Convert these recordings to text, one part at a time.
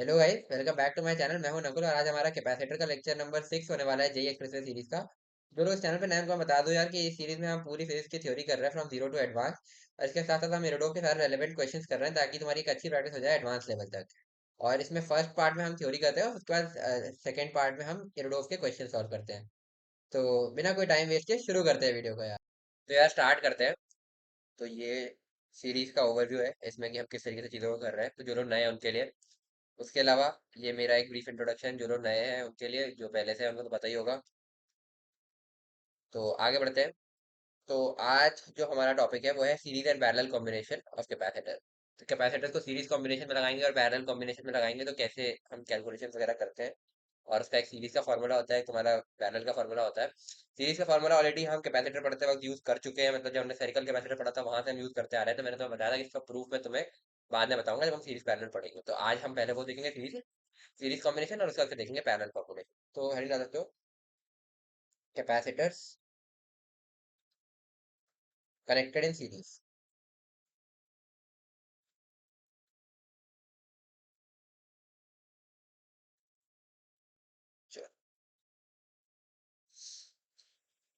Hello guys, welcome back to my channel. मैं हूं नकुल और आज हमारा कैपेसिटर का लेक्चर नंबर 6 होने वाला है जेई एक्सप्रेस सीरीज का। जो लोग इस चैनल पे नए हैं, उनको मैं बता दूं यार कि इस सीरीज में हम पूरी फिजिक्स की थ्योरी कर रहे हैं फ्रॉम जीरो टू एडवांस। और इसके साथ साथ हम इरोडो के सारे रेलेवेंट क्वेश्चंस कर रहे हैं ताकि तुम्हारी एक अच्छी प्रैक्टिस हो जाए एडवांस लेवल तक। और इसमें फर्स्ट पार्ट में हम थ्योरी करते हैं और उसके बाद सेकेंड पार्ट में हम इरोडो के क्वेश्चन सॉल्व करते हैं। तो बिना कोई टाइम वेस्ट किए शुरू करते हैं वीडियो को यार। तो यार स्टार्ट करते हैं। तो ये सीरीज का ओवरव्यू है, इसमें कि हम किस तरीके से चीज़ों को कर रहे हैं, तो जो लोग नए हैं उनके लिए। उसके अलावा ये मेरा एक ब्रीफ इंट्रोडक्शन जो लोग नए हैं उनके लिए, जो पहले से हैं उनको तो पता ही होगा। तो आगे बढ़ते हैं। तो आज जो हमारा टॉपिक है वो है series and parallel combination of capacitor. तो कैपेसिटर को सीरीज कॉम्बिनेशन में लगाएंगे और पैरेलल कॉम्बिनेशन में लगाएंगे तो कैसे हम कैलकुलेशन वगैरह करते हैं। और उसका एक सीरीज का फॉर्मूला होता है, एक तुम्हारा पैरेलल का फॉर्मूला होता है। सीरीज का फॉर्मूला ऑलरेडी हम कैपेसिटर पढ़ते वक्त यूज कर चुके हैं, मतलब जब हमने स्फेरिकल कैपेसिटर पढ़ा था वहां से हम यूज करते आ रहे हैं। तो मैंने तुम्हें बताया था कि इसका प्रूफ मैं तुम्हें बाद में बताऊंगा जब हम सीरीज पैरेलल पढ़ेंगे। तो आज हम पहले वो देखेंगे सीरीज सीरीज कॉम्बिनेशन और उसके बाद फिर देखेंगे पैरेलल कॉम्बिनेशन। तो हेडिंग डाल सकते हो, कैपेसिटर्स कनेक्टेड इन सीरीज।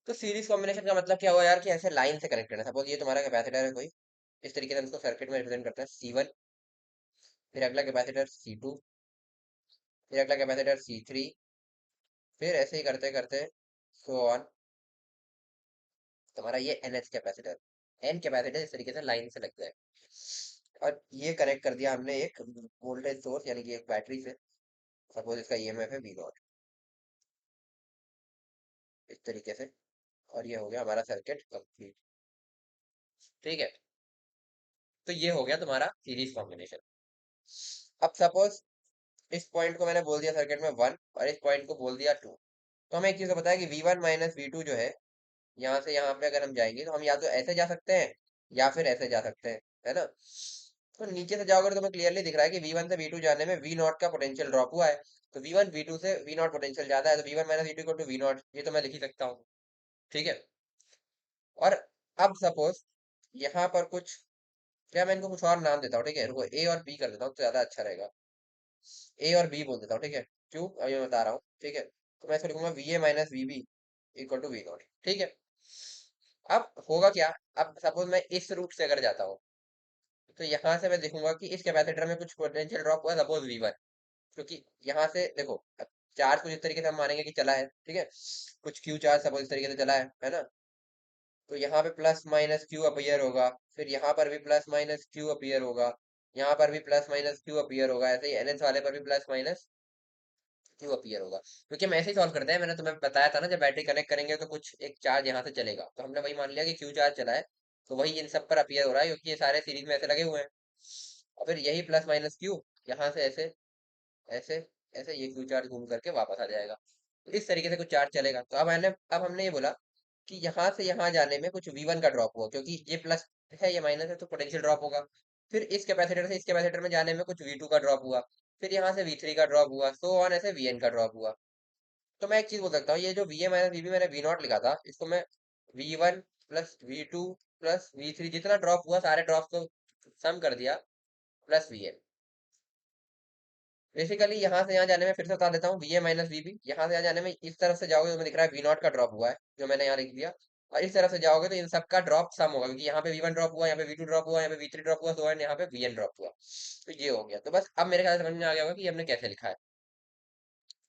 तो सीरीज कॉम्बिनेशन का मतलब क्या हुआ यार, कि ऐसे लाइन से कनेक्टेड है। सपोज ये तुम्हारा कैपेसिटर है कोई, इस तरीके से हम इसको सर्किट में रिप्रेजेंट करते हैं C1, फिर अगला कैपेसिटर C2, फिर अगला कैपेसिटर C3, फिर ऐसे ही करते करते सो ऑन तुम्हारा ये NH कैपेसिटर। N कैपेसिटर इस तरीके से लाइन से लगता है। और ये कनेक्ट कर दिया हमने एक वोल्टेज सोर्स यानी कि एक बैटरी से। सपोज इसका ईएमएफ है V0, इस तरीके से। और ये हो गया हमारा सर्किट कंप्लीट। ठीक है, तो ये हो गया तुम्हारा सीरीज कॉम्बिनेशन। अब सपोज इस पॉइंट को मैंने बोल दिया सर्किट में 1 और इस पॉइंट को बोल दिया 2। तो हमें एक चीज पता है कि V1 माइनस V2 जो है, यहाँ से यहाँ पे अगर हम जाएंगे तो हम या तो ऐसे जा सकते हैं या फिर ऐसे जा सकते हैं, है ना। तो नीचे से जाओगे तो तुम्हें क्लियरली दिख रहा है कि V1 से V2 जाने में V0 का पोटेंशियल ड्रॉप हुआ है। तो V1 V2 से V0 पोटेंशियल ज्यादा है, तो V1 minus V2 equal to V0, ये तो मैं लिख ही सकता हूँ। ठीक है। और अब सपोज यहाँ पर कुछ, क्या मैं इनको कुछ और नाम देता हूँ, ठीक है, रुको A और B कर देता हूँ तो ज्यादा अच्छा रहेगा। A और B बोल देता हूँ, ठीक है। क्यों, अभी मैं बता रहा हूँ, ठीक है। तो मैं इसको लिखूंगा VA minus VB equal to V0। ठीक है। अब होगा क्या, अब सपोज मैं इस रूट से अगर जाता हूँ तो यहाँ से मैं देखूंगा कि इस कैपेसिटर में कुछ पोटेंशियल ड्रॉप हुआ, सपोज V1। क्योंकि यहाँ से देखो, अब चार्ज कुछ इस तरीके से हम मानेंगे कि चला है, ठीक है। कुछ क्यू चार्ज सपोज इस तरीके से चला है ना। तो यहाँ पे प्लस माइनस क्यू अपीयर होगा, फिर यहाँ पर भी प्लस माइनस क्यू अपीयर होगा, यहाँ पर भी प्लस माइनस क्यू अपीयर होगा, ऐसे ही एनएस वाले पर भी प्लस माइनस क्यू अपीयर होगा। क्योंकि हम ऐसे ही सॉल्व करते हैं, मैंने तुम्हें बताया था ना, जब बैटरी कनेक्ट करेंगे तो कुछ एक चार्ज यहाँ से चलेगा, तो हमने वही मान लिया कि क्यू चार्ज चला है। तो वही इन सब पर अपीयर हो रहा है क्योंकि ये सारे सीरीज में ऐसे लगे हुए हैं। और फिर यही प्लस माइनस क्यू यहाँ से ऐसे ऐसे ऐसे ये क्यू चार्ज घूम करके वापस आ जाएगा। तो इस तरीके से कुछ चार्ज चलेगा। तो अब हमने ये बोला कि यहाँ से यहाँ जाने में कुछ V1 का ड्रॉप हुआ, क्योंकि ये प्लस है ये माइनस है तो पोटेंशियल ड्रॉप होगा। फिर इस कैपेसिटर से इस कैपेसिटर में जाने में कुछ V2 का ड्रॉप हुआ, फिर यहाँ से V3 का ड्रॉप हुआ, सो ऑन ऐसे Vn का ड्रॉप हुआ। तो मैं एक चीज बोल सकता हूँ, ये जो VA माइनस VB मैंने V0 लिखा था, इसको मैं V1 plus V2 plus V3 जितना ड्रॉप हुआ सारे ड्रॉप को सम कर दिया, प्लस Vn। बेसिकली यहाँ से यहाँ जाने में फिर से बता देता हूँ, VA माइनस VB, यहाँ से यहाँ जाने में इस तरफ से जाओगे तो तुम्हें दिख रहा है V0 का ड्रॉप हुआ है जो मैंने यहाँ लिख दिया। और इस तरफ से जाओगे तो इन सब का ड्रॉप सम होगा, क्योंकि यहाँ पे V1 ड्रॉप हुआ, यहाँ पे V2 ड्रॉप हुआ, यहाँ पे V3 ड्रॉप हुआ, तो यहाँ पे VN ड्रॉप हुआ। तो ये हो गया। तो बस अब मेरे ख्याल से समझ में आ गया होगा कि हमने कैसे लिखा है।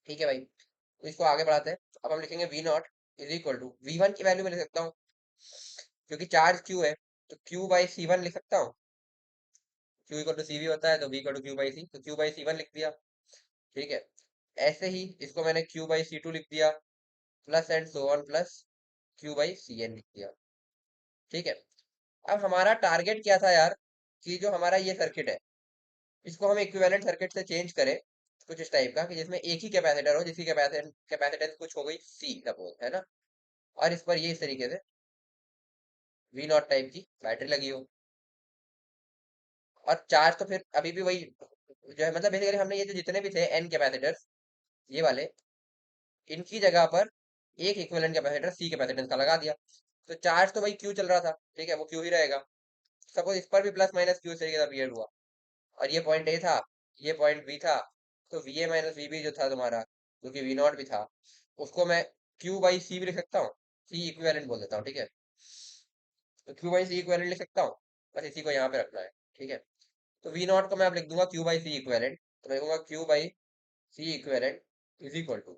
ठीक है भाई, तो इसको आगे बढ़ाते हैं। अब हम लिखेंगे V0 is equal to V1 की वैल्यू में लिख सकता हूँ, क्योंकि चार्ज Q है तो Q बाई C1 लिख सकता हूँ। Q इक्वल टू CV होता है, तो V equal to Q by C, तो Q बाई C1 लिख दिया। ठीक है। ऐसे ही इसको मैंने Q बाई C2 लिख दिया, plus and so on plus Q by CN लिख दिया। ठीक है। अब हमारा टारगेट क्या था यार, कि जो हमारा ये सर्किट है इसको हम इक्विवेलेंट सर्किट से चेंज करें कुछ इस टाइप का, कि जिसमें एक ही कैपेसिटर हो जिसकी कैपेसिटेंस कुछ हो गई C सपोज, है ना। और इस पर ये इस तरीके से V0 टाइप की बैटरी लगी हो। और चार्ज तो फिर अभी भी वही जो है, मतलब बेसिकली हमने ये जो जितने भी थे N कैपेसिटर्स ये वाले, इनकी जगह पर एक इक्विवेलेंट कैपेसिटर C कैपेसिटेंस का लगा दिया। तो चार्ज तो वही Q चल रहा था, ठीक है, वो Q ही रहेगा। सपोज इस पर भी प्लस माइनस Q इस तरीके का अपीयर हुआ। और ये पॉइंट A था, ये पॉइंट B था, तो V A minus V B जो था तुम्हारा, जो कि वी नॉट भी था, उसको मैं क्यू बाई सी भी लिख सकता हूँ। सी इक्विवेलेंट बोल देता हूँ, ठीक है। तो क्यू बाई सी इक्विवेलेंट लिख सकता हूँ, बस इसी को यहाँ पे रखना है, ठीक है। तो वी नॉट को मैं अब लिख दूंगा क्यू बाई सी इक्विवेलेंट, तो मैं लिखूंगा Q by C equivalent is equal to,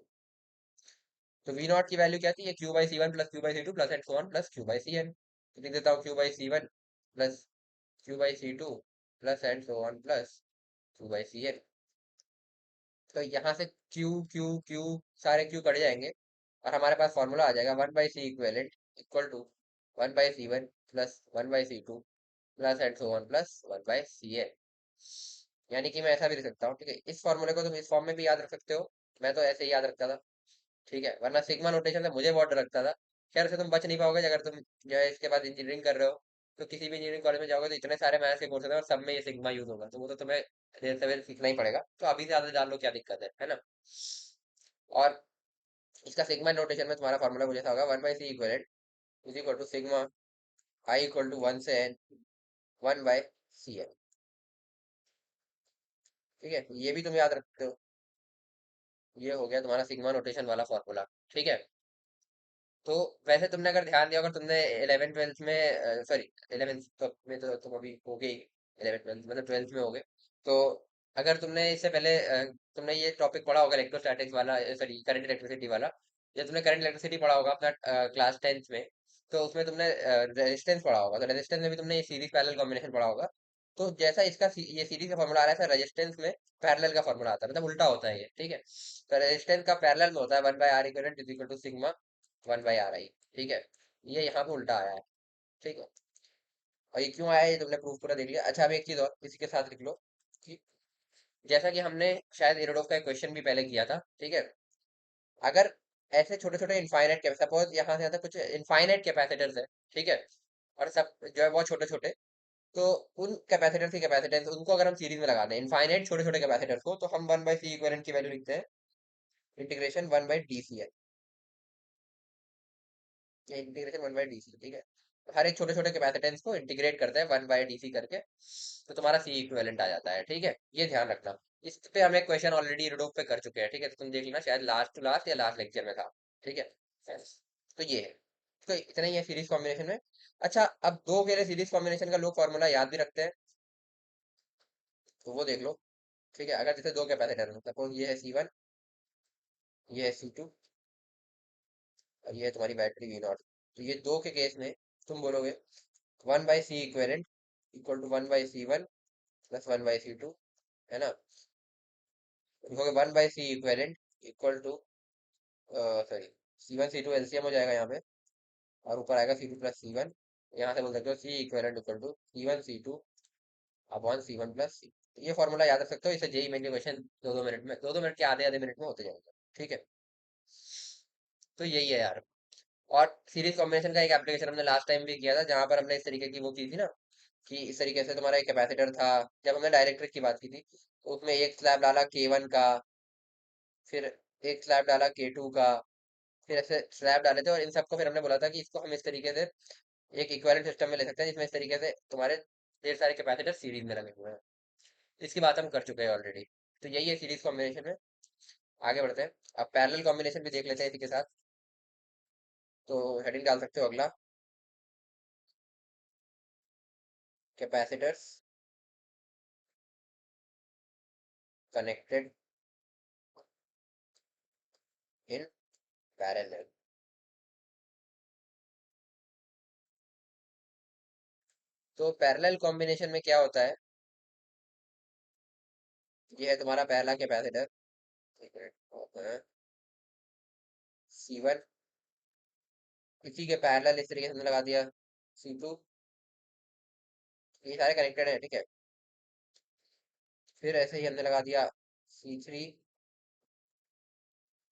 तो वी नॉट की वैल्यू क्या थी, ये Q by C one plus Q by C two plus and so on plus Q by C N. तो लिख देता हूँ Q by C one plus Q by C two plus and so on plus Q by C N. तो यहाँ से Q Q Q सारे Q cut जाएंगे, और हमारे पास फॉर्मूला आ जाएगा one by C equivalent equal to one by C one plus one by C two plus and so on plus one by C N. यानी कि मैं ऐसा भी लिख सकता हूँ, ठीक है। इस फॉर्मूले को तुम इस फॉर्म में भी याद रख सकते हो, मैं तो ऐसे ही याद रखता था, ठीक है। वरना सिग्मा नोटेशन से मुझे बहुत डर लगता था। खैर से तुम बच नहीं पाओगे अगर तुम जो है इसके बाद इंजीनियरिंग कर रहे हो, तो किसी भी इंजीनियरिंग कॉलेज में जाओगे तो इतने सारे मैथ्स के कोर्सेज हैं और सब में ये सिग्मा यूज होगा, तो वो तो तुम्हें देर सवेर सीखना ही पड़ेगा, तो अभी से आदत डाल लो, क्या दिक्कत है ना। और इसका सिग्मा नोटेशन में तुम्हारा फॉर्मूला मुझे था होगा one by C equivalent is equal to sigma I equal to one से N one by C N, ठीक है। ये भी तुम याद रखते हो, ये हो गया तुम्हारा सिग्मा नोटेशन वाला फॉर्मूला, ठीक है। तो वैसे तुमने अगर ध्यान दिया, अगर तुमने 11th 12th में, सॉरी 11th में तो तुम अभी हो गए, 11th 12th मतलब 12th में हो गए, तो अगर तुमने इससे पहले तुमने ये टॉपिक पढ़ा होगा इलेक्ट्रोस्टैटिक्स वाला, सॉरी करंट इलेक्ट्रिसिटी वाला, या तुमने करंट इलेक्ट्रिसिटी पढ़ा होगा अपना क्लास 10th में, तो उसमें तुमने रेजिस्टेंस पढ़ा होगा, तो रेजिस्टेंस में भी तुमने ये सीरीज पैरेलल कॉम्बिनेशन पढ़ा होगा। तो जैसा इसका ये सीरीज का फॉर्मूला आ रहा है, ऐसा रेजिस्टेंस में पैरेलल का फॉर्मूला आता है, मतलब उल्टा होता है ये, ठीक है। तो रेजिस्टेंस का पैरेलल में होता है one by R equal is equal to sigma one by R I, ठीक है। ये यहाँ पे उल्टा आया है, ठीक है। और ये क्यों आया है, ये तुमने प्रूफ पूरा देख लिया। अच्छा, अब एक चीज और इसी के साथ लिख लो, कि जैसा कि हमने शायद इरोडोव का एक क्वेश्चन भी पहले किया था, ठीक है। अगर ऐसे छोटे छोटे इनफाइनाइट कैप, सपोज यहाँ से यहाँ तक कुछ इनफाइनाइट कैपेसिटर्स है, ठीक है, और सब जो है बहुत छोटे छोटे, तो उन कैपेसिटर की कैपेसिटेंस उनको अगर हम सीरीज में लगा दें इनफाइनाइट छोटे छोटे कैपेसिटर्स को, तो हम वन बाई सी इक्विवेलेंट की वैल्यू लिखते हैं integration one by D C, ये integration one by D C, ठीक है। तो हर एक छोटे छोटे कैपेसिटेंस को इंटीग्रेट करते हैं वन बाई डी सी करके, तो तुम्हारा सी इक्विवेलेंट आ जाता है, ठीक है। ये ध्यान रखना। इस पे हम एक क्वेश्चन ऑलरेडी यूट्यूब पे कर चुके हैं, ठीक है, तो तुम देख लेना, शायद लास्ट टू लास्ट या लास्ट लेक्चर में था, ठीक है। तो ये है, तो इतना ही है सीरीज कॉम्बिनेशन में। अच्छा, अब दो के लिए सीरीज कॉम्बिनेशन का लोग फॉर्मूला याद भी रखते हैं, तो वो देख लो, ठीक है। अगर जैसे दो कैपेसिटर है, सपोज ये है सी वन, ये है सी टू, और ये है तुम्हारी बैटरी वी नॉट, तो ये दो के केस में तुम बोलोगे one by C equivalent equal to one by C one plus one by C two, है ना। लिखोगे one by C equivalent equal to, sorry, C one C two LCM हो जाएगा यहाँ पे, और ऊपर आएगा C two plus C one. यहाँ से बोल सकते हो C equivalent equal to C one C two upon C one plus C. ये फॉर्मूला याद रख सकते हो, इसे जेई मेन के क्वेश्चन 2-2 मिनट में, 2-2 मिनट के आधे आधे मिनट में होते जाएंगे, ठीक है। तो यही है यार। और सीरीज कॉम्बिनेशन का एक एप्लीकेशन हमने लास्ट टाइम भी किया था, जहां पर हमने इस तरीके की वो की थी ना, कि इस तरीके से तुम्हारा एक कैपेसिटर था, जब हमने डायरेक्ट्रिक की बात की थी, तो उसमें एक स्लैब डाला के वन का, फिर एक स्लैब डाला के टू का, फिर ऐसे स्लैब डाले थे, और इन सबको फिर हमने बोला था कि इसको हम इस तरीके से एक इक्विवेलेंट सिस्टम में ले सकते हैं, जिसमें इस तरीके से तुम्हारे ढेर सारे कैपेसिटर सीरीज में लगे हुए हैं। इसकी बात हम कर चुके हैं ऑलरेडी। तो यही है सीरीज कॉम्बिनेशन में। आगे बढ़ते हैं, अब पैरेलल कॉम्बिनेशन भी देख लेते हैं इसी के साथ। तो हेडिंग डाल सकते हो अगला, कैपेसिटर्स कनेक्टेड इन पैरेलल। तो पैरेलल कॉम्बिनेशन में क्या होता है, ये है तुम्हारा पहला कैपेसिटर, एक मिनट होता है सी वन, इसी के पैरेलल इस तरीके से हमने लगा दिया सी टू, ये सारे कनेक्टेड है, ठीक है। फिर ऐसे ही हमने लगा दिया सी थ्री,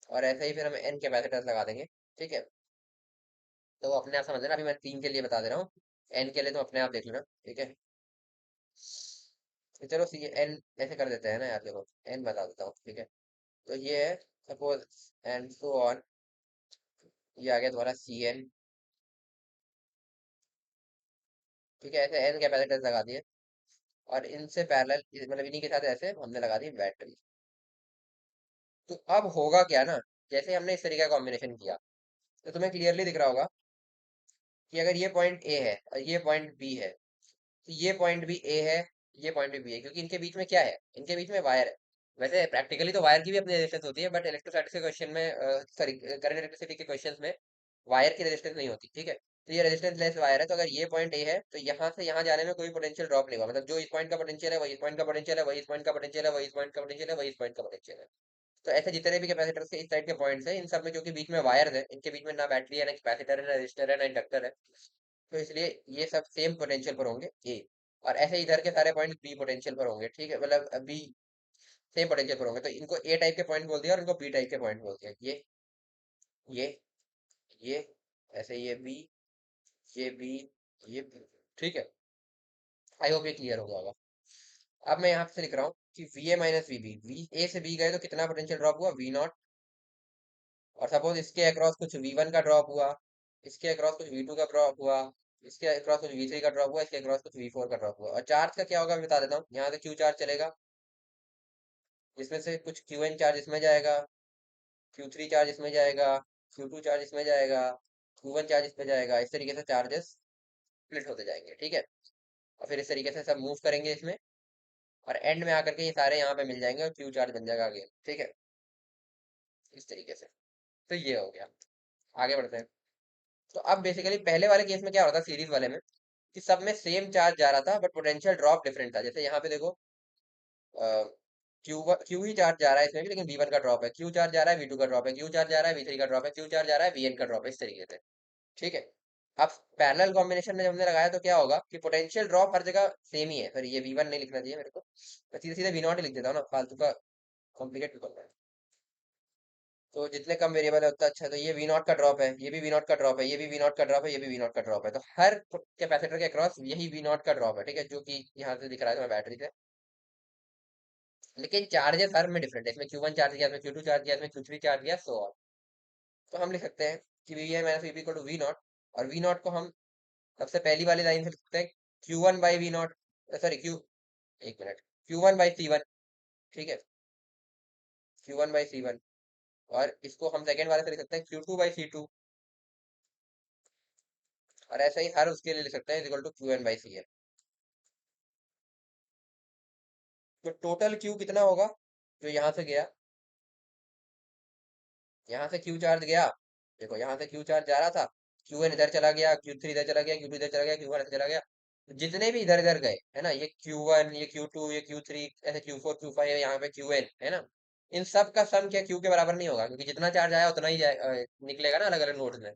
और ऐसे ही फिर हम एन कैपेसिटर्स लगा देंगे, ठीक है। तो वो अपने आप समझ लेना, अभी मैं तीन के लिए बता दे रहा हूँ, एन के लिए तो अपने आप देख लेना, ठीक है। तो चलो सी एन ऐसे कर देते हैं ना यार, देखो एन बता देता हूँ, ठीक है। तो ये है सपोज एंड सो ऑन, ये आ गया तुम्हारा सी एन, ठीक है। ऐसे एन कैपेसिटर्स लगा दिए, और इनसे पैरेलल मतलब इन्हीं के साथ ऐसे हमने लगा दी बैटरी, तो अब होगा क्या ना, जैसे हमने इस तरीके का कॉम्बिनेशन किया, तो तुम्हें क्लियरली दिख रहा होगा कि अगर ये पॉइंट ए है और ये पॉइंट बी है, तो ये पॉइंट भी ए है, ये पॉइंट भी बी है, क्योंकि इनके बीच में क्या है, इनके बीच में वायर है। वैसे प्रैक्टिकली तो वायर की भी अपनी रेजिस्टेंस होती है, बट इलेक्ट्रोस्टैटिक्स के क्वेश्चन में, सॉरी करंट इलेक्ट्रिसिटी के क्वेश्चंस में वायर की रेजिस्टेंस नहीं होती, ठीक है। तो ये रेजिस्टेंस लेस वायर है, तो अगर ये पॉइंट ए है तो यहाँ से यहाँ जाने में कोई पोटेंशियल ड्रॉप नहीं होगा, मतलब जो इस पॉइंट का पोटेंशियल है वही इस पॉइंट का पोटेंशियल है, वही इस पॉइंट का पोटेंशियल है, वही इस पॉइंट का पोटेंशियल है, वही इस पॉइंट का पोटेंशियल है। तो ऐसे जितने भी कैपेसिटर्स के इस साइड के पॉइंट्स हैं, इन सब में जो कि बीच में वायर है, इनके बीच में ना बैटरी है, ना कैपेसिटर है, ना रजिस्टर है, ना इंडक्टर है, तो इसलिए ये सब सेम पोटेंशियल पर होंगे ए। और ऐसे इधर के सारे पॉइंट बी पोटेंशियल पर होंगे, ठीक है, मतलब बी सेम पोटेंशियल पर होंगे, तो इनको ए टाइप के पॉइंट बोल दिया और इनको बी टाइप के पॉइंट बोल दिया। ये ये ऐसे ये बी, ये बी, ये बी, ठीक है। आई होप ये क्लियर हो गया होगा। अब मैं यहाँ से लिख रहा हूँ कि V A minus V B, V A से बी गए तो कितना पोटेंशियल ड्रॉप हुआ, वी नॉट। और सपोज इसके अक्रॉस कुछ V1 का ड्रॉप हुआ, इसके अक्रॉस कुछ V2 का ड्रॉप हुआ, इसके अक्रॉस कुछ V3 का ड्रॉप हुआ, इसके अक्रॉस कुछ V4 का ड्रॉप हुआ। और चार्ज का क्या होगा मैं बता देता हूँ। यहाँ से Q चार्ज चलेगा, जिसमें से कुछ QN चार्ज इसमें जाएगा, Q3 चार्ज इसमें जाएगा, Q2 चार्ज इसमें जाएगा, Q1 चार्ज इसमें जाएगा। इस तरीके से चार्जेस स्प्लिट होते जाएंगे, ठीक है। और फिर इस तरीके से सब मूव करेंगे इसमें, और एंड में आकर के ये सारे यहाँ पे मिल जाएंगे और Q चार्ज बन जाएगा आगे, ठीक है, इस तरीके से। तो ये हो गया। आगे बढ़ते हैं। तो अब बेसिकली पहले वाले केस में क्या हो रहा था, सीरीज वाले में, कि सब में सेम चार्ज जा रहा था बट पोटेंशियल ड्रॉप डिफरेंट था। जैसे यहाँ पे देखो, क्यू ही चार्ज जा रहा है इसमें भी, लेकिन V1 का ड्रॉप है, क्यू चार्ज जा रहा है, V2 का ड्रॉप है, क्यू चार्ज जा रहा है, V3 का ड्रॉप है, क्यू चार्ज जा रहा है, VN का ड्रॉप है, इस तरीके से, ठीक है। अब पैरेलल कॉम्बिनेशन में जब हमने लगाया तो क्या होगा कि पोटेंशियल ड्रॉप हर जगह सेम ही है। फिर ये V1 नहीं लिखना चाहिए मेरे को, मैं सीधे सीधे V0 ही लिख देता हूँ ना, फालतू का कॉम्प्लिकेट क्यों करना है। तो जितने कम वेरिएबल है उतना अच्छा है। तो ये V0 का ड्रॉप है, ये भी V0 का ड्रॉप है, ये भी V0 का ड्रॉप है, ये भी V0 का ड्रॉप है। तो हर कैपेसिटर के अक्रॉस यही V0 का ड्रॉप है, ठीक है, जो कि यहाँ से दिख रहा है तुम्हें बैटरी से। लेकिन चार्जेस हर में डिफरेंट है, इसमें Q1 चार्ज किया, इसमें Q2 चार्ज किया, इसमें Q3 चार्ज किया, सो ऑन। तो हम लिख सकते हैं कि V I minus V equal to V0, और V0 को हम सबसे पहली वाली लाइन से लिख सकते हैं Q1 by V0, sorry Q, एक मिनट, Q1 बाई C1, ठीक है, Q1 बाई C1। और इसको हम सेकेंड वाले से लिख सकते हैं Q2 बाई C2, और ऐसे ही हर उसके लिए लिख सकते हैं equal to Qn by Cn। तो टोटल Q कितना होगा, जो यहाँ से गया, यहाँ से Q चार्ज गया, देखो यहाँ से Q चार्ज जा रहा था, Qn इधर चला गया, Q3 इधर चला गया, Q2 इधर चला गया, Q1 इधर चला गया। तो जितने भी इधर इधर गए है ना, ये Q1, ये Q2, ये Q3, ऐसे Q4, Q5, यहाँ पे Qn है ना, इन सब का सम क्या Q के बराबर नहीं होगा, क्योंकि जितना चार्ज आया उतना ही निकलेगा ना अलग अलग नोड्स में।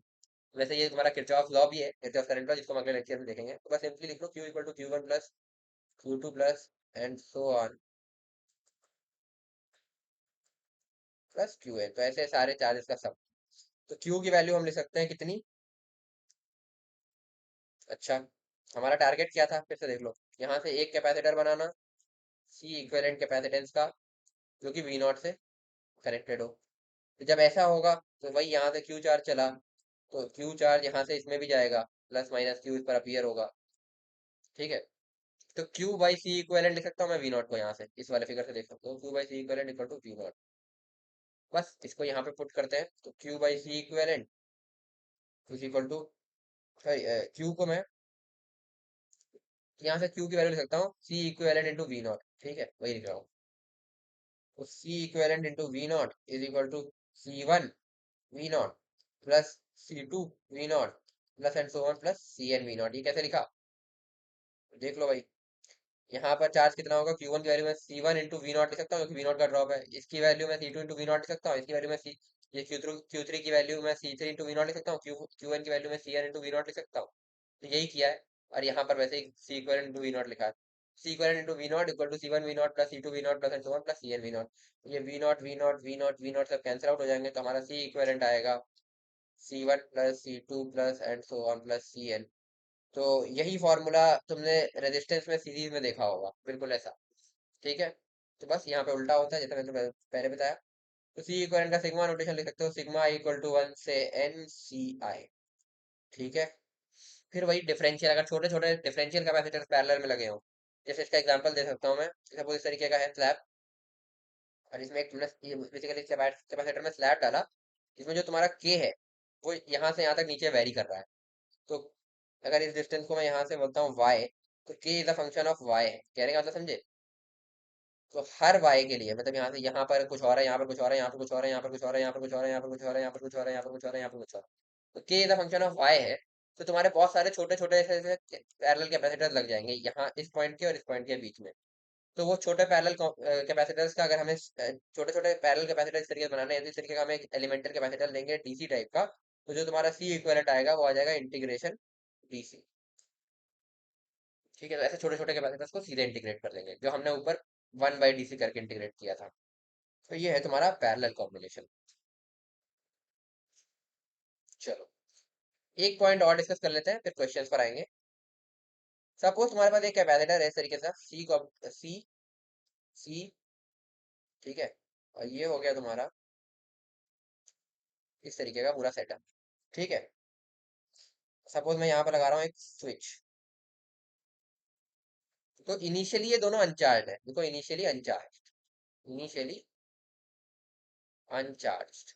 वैसे ये तुम्हारा किरचॉफ लॉ भी है, किरचॉफ करंट लॉ, जिसको हम अगले लेक्चर में देखेंगे। तो बस सिंपली लिख लो Q equal to Q1 plus Q2 plus and so on plus Qn। तो ऐसे सारे चार्जेस का सम। तो Q की वैल्यू हम लिख सकते हैं कितनी, अच्छा, हमारा टारगेट क्या था फिर से देख लो। यहाँ से एक कैपेसिटर बनाना C इक्विवेलेंट कैपेसिटेंस का, जो कि V नॉट से कनेक्टेड हो। तो जब ऐसा होगा तो वही यहाँ से Q चार्ज चला, तो Q चार्ज यहाँ से इसमें भी जाएगा, प्लस माइनस Q इस पर अपीयर होगा, ठीक है। तो Q बाई सी इक्विवेलेंट लिख सकता हूँ मैं V नॉट को, यहाँ से इस वाले फिगर से देख सकता हूँ Q by C equivalent equal to V naught. बस इसको यहाँ पे पुट करते हैं, तो Q by C equivalent is equal to, sorry Q को मैं यहाँ से Q की वैल्यू लिख सकता हूँ C equivalent into V naught, ठीक है, वही लिख रहा हूँ। तो C equivalent into V naught is equal to C1 V naught plus C2 V naught plus and so on plus Cn V naught. ये कैसे लिखा, देख लो भाई। यहाँ पर चार्ज कितना होगा, Q1 की वैल्यू में C1 इंटू वी नॉट लिख सकता हूँ, क्योंकि वी नॉट का ड्रॉप है। इसकी वैल्यू में C2 इंटू वी नॉट लिख सकता हूँ, इसकी वैल्यू में ये Q3 की वैल्यू में C3 इंटू वी नॉट लिख सकता हूँ, Q1 की वैल्यू में Cn इंटू वी नॉट लिख सकता हूँ। तो यही किया है। और यहाँ पर वैसे ही C equivalent into V naught लिखा है, C equivalent into V naught equal to C1 V naught plus C2 V naught plus and so on plus Cn V naught. ये V naught V naught V naught V naught सब cancel out हो जाएंगे, तो हमारा C equivalent आएगा C1 plus C2 plus and so on plus Cn। तो यही formula तुमने रेजिस्टेंस में सीरीज में देखा होगा, बिल्कुल ऐसा, ठीक है। तो बस यहाँ पे उल्टा होता है, जैसे मैंने पहले बताया। तो सी इक्वलेंट का सिग्मा नोटेशन लिख सकते हो, सिग्मा इक्वल टू 1 से एन सी आई, ठीक है। फिर वही डिफरेंशियल, अगर छोटे छोटे डिफरेंशियल कैपेसिटर्स पैरेलल में लगे हो, जैसे इसका एग्जांपल दे सकता हूँ मैं। सपोज इस तरीके का है स्लैब, और इसमें एक तुमने बेसिकली कैपेसिटर में स्लैब डाला, इसमें जो तुम्हारा के है वो यहाँ से यहाँ तक नीचे वेरी कर रहा है। तो अगर इस डिस्टेंस को मैं यहाँ से बोलता हूँ वाई, तो K is a function of Y है, कहने का मतलब समझे। तो हर वाई के लिए मतलब यहाँ से यहाँ पर कुछ और है, यहाँ पर कुछ और है, यहाँ पर कुछ और है, यहाँ पर कुछ और है, यहाँ पर कुछ और है, यहाँ पर कुछ और है, यहाँ पर कुछ और है, यहाँ पर कुछ और है, यहाँ पर कुछ और है, तो K is a function of Y है। तो तुम्हारे बहुत सारे छोटे छोटे ऐसे पैरेलल कैपेसिटर लग जाएंगे यहाँ इस पॉइंट के और इस पॉइंट के बीच में। तो वो छोटे पैरेलल कैपेसिटर्स का अगर हमें छोटे छोटे पैरेलल कैपेसिटर इस तरीके से बनाने हैं, तो इस तरीके का हम एक एलिमेंटल कैपेसिटर लेंगे डीसी टाइप का, तो जो तुम्हारा सी इक्विवेलेंट आएगा वो आ जाएगा इंटीग्रेशन डीसी। ठीक है, तो ऐसे छोटे छोटे कैपेसिटर्स को सीधे इंटीग्रेट कर देंगे जो हमने ऊपर 1/DC करके इंटीग्रेट किया था। तो ये है तुम्हारा पैरेलल कॉम्बिनेशन। चलो एक पॉइंट और डिस्कस कर लेते हैं फिर क्वेश्चंस पर आएंगे। सपोज तुम्हारे पास एक कैपेसिटर है इस तरीके से सी सी, ठीक है, और ये हो गया तुम्हारा इस तरीके का पूरा सेटअप। ठीक है, सपोज मैं यहाँ पर लगा रहा हूँ एक स्विच। तो इनिशियली ये दोनों अनचार्ज है, देखो इनिशियली अनचार्ज।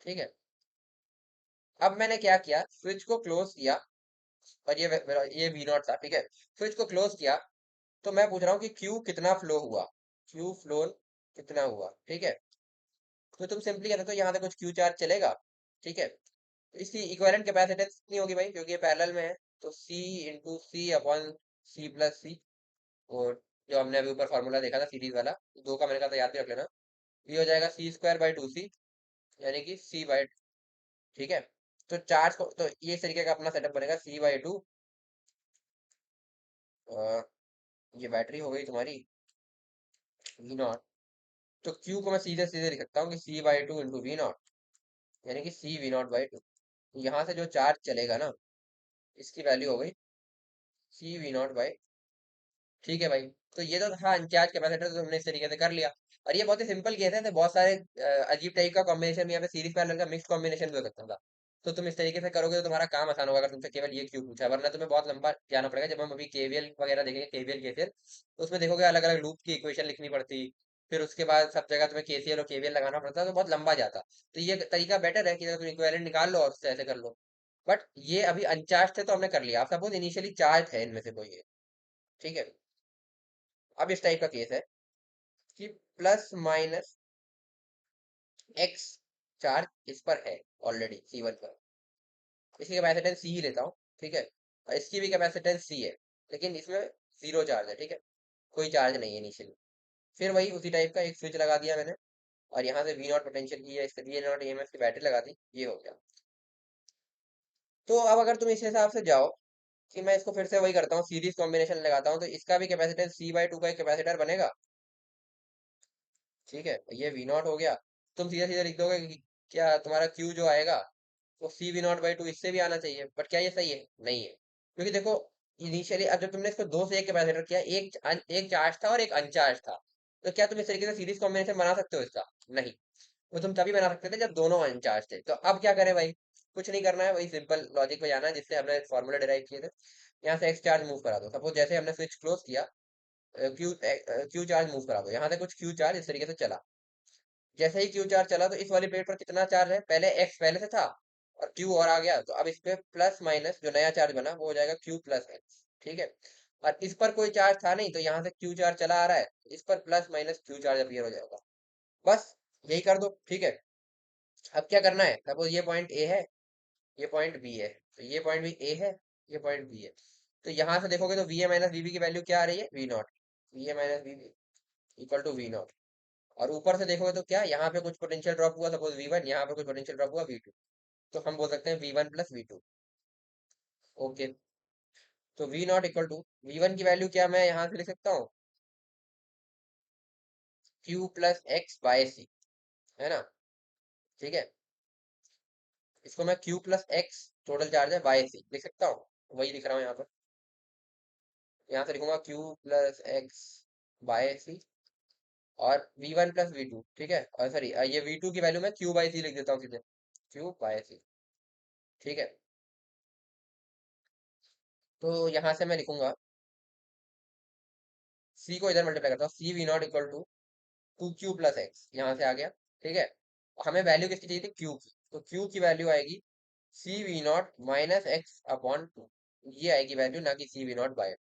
ठीक है, अब मैंने क्या किया, स्विच को क्लोज किया, और ये वी नॉट था, ठीक है, स्विच को क्लोज किया। तो मैं पूछ रहा हूँ कि क्यू कितना फ्लो हुआ, क्यू फ्लो कितना हुआ। ठीक है, तो तुम सिंपली कहते हो यहाँ से कुछ क्यू चार्ज चलेगा। ठीक है, तो इसकी इक्विवेलेंट कैपेसिटेंस कितनी होगी भाई, क्योंकि ये पैरेलल में है। तो सी इंटू सी अपॉन सी प्लस सी, और जो हमने अभी ऊपर फॉर्मूला देखा था सीरीज वाला, दो का मैंने कहा था याद भी रख लेना। ये हो जाएगा C² बाई 2C, यानी कि C बाई। ठीक है, तो चार्ज को तो ये इस तरीके का अपना सेटअप बनेगा C/2। ये बैटरी हो गई तुम्हारी V0। तो Q को मैं सीधे सीधे लिख सकता हूँ कि C/2 × V0, यानी कि C V0/2। यहाँ से जो चार्ज चलेगा ना, इसकी वैल्यू हो गई C V0/। ठीक है भाई, तो ये तो था अनचार्ज कैपेसिटर, तो हमने इस तरीके से कर लिया। और ये बहुत ही सिंपल केस है, तो बहुत सारे अजीब टाइप का कॉम्बिनेशन में यहाँ पे सीरीज पैरेलल का मिक्स कॉम्बिनेशन भी हो सकता था। तो तुम इस तरीके से करोगे तो तुम्हारा काम आसान होगा, अगर तुमसे केवल ये क्यों पूछा है, वरना तुम्हें बहुत लंबा जाना पड़ेगा। जब हम अभी केवीएल वगैरह देखेंगे, केवीएल केसीएल, तो उसमें देखोगे अलग अलग लूप की इक्वेशन लिखनी पड़ती, फिर उसके बाद सब जगह तुम्हें केसीएल और केवीएल लगाना पड़ता, तो बहुत लंबा जाता। तो ये तरीका बेटर है कि अगर तुम इक्विवेलेंट निकाल लो और उससे ऐसे कर लो। बट ये अभी अनचार्ज थे तो हमने कर लिया। आप सपोज इनिशियली चार्ज है इनमें से कोई है, ठीक है, अब इस टाइप का केस है कि प्लस माइनस एक्स चार्ज इस पर है ऑलरेडी C1 पर। इसकी कैपेसिटेंस सी ही लेता हूँ, ठीक है, और इसकी भी कैपेसिटेंस सी है, लेकिन इसमें जीरो चार्ज है। ठीक है, कोई चार्ज नहीं है इनिशियली। फिर वही उसी टाइप का एक स्विच लगा दिया मैंने, और यहाँ से वी नॉट पोटेंशियल की है, इस वी नॉट ईएमएफ की बैटरी लगा दी, ये हो गया। तो अब अगर तुम इस हिसाब से जाओ कि मैं इसको फिर से वही करता हूँ, सीरीज कॉम्बिनेशन लगाता हूँ, तो इसका भी कैपेसिटेंस C/2 का एक कैपेसिटर बनेगा। ठीक है, ये वी नॉट हो गया। तुम सीधे सीधे लिख दोगे कि क्या तुम्हारा क्यू जो आएगा वो C V0/2 इससे भी आना चाहिए, बट क्या ये सही है? नहीं है, क्योंकि देखो इनिशियली अब जब तुमने इसको दो से एक कैपेसिटर किया, एक चार्ज था और एक अनचार्ज था, तो क्या तुम इस तरीके से सीरीज कॉम्बिनेशन बना सकते हो इसका? नहीं। वो तुम तभी बना सकते थे जब दोनों अनचार्ज थे। तो अब क्या करें भाई, कुछ नहीं करना है, वही सिंपल लॉजिक पे जाना है जिससे हमने फॉर्मूला डिराइव किए थे। यहाँ से एक्स चार्ज मूव करा दो, सपोज जैसे हमने स्विच क्लोज किया, क्यू चार्ज मूव करा दो, यहाँ से कुछ क्यू चार्ज इस तरीके से चला। जैसे ही क्यू चार्ज चला तो इस वाली प्लेट पर कितना चार्ज है, पहले एक्स पहले से था और क्यू और आ गया, तो अब इस पे प्लस माइनस जो नया चार्ज बना वो हो जाएगा क्यू प्लस एक्स। ठीक है, और इस पर कोई चार्ज था नहीं, तो यहाँ से क्यू चार्ज चला आ रहा है, इस पर plus minus Q charge appear हो जाएगा। बस यही कर दो। ठीक है, अब क्या करना है, सपोज ये पॉइंट ए है, ये पॉइंट बी है, तो ये पॉइंट भी ए है, ये पॉइंट बी है। तो यहाँ से देखोगे तो V A minus V B की वैल्यू क्या आ रही है, V naught. V A minus V B equal to V naught. और ऊपर से देखोगे तो क्या, यहाँ पे कुछ पोटेंशियल ड्रॉप हुआ, सपोज V1, यहाँ पे कुछ पोटेंशियल ड्रॉप हुआ V2, तो हम बोल सकते हैं V1 + V2। ओके, तो V0 = V1 की वैल्यू क्या मैं यहाँ से लिख सकता हूँ, Q+X/C, है ना। ठीक है, इसको मैं Q+X टोटल चार्ज है बाय सी लिख सकता हूँ, वही लिख रहा हूँ यहाँ पर। यहाँ से लिखूंगा Q+X/C और V1 + V2। ठीक है, और सॉरी ये V2 की वैल्यू मैं Q/C लिख देता हूँ सीधे, Q/C। ठीक है, तो यहाँ से मैं लिखूंगा C को इधर मल्टीप्लाई करता हूँ, C V0 = 2Q plus x यहाँ से आ गया। ठीक है, हमें वैल्यू किसकी चाहिए थी, क्यू की, तो क्यू की वैल्यू आएगी CV0 minus x upon two, ये आएगी वैल्यू, ना कि CV0 बाय,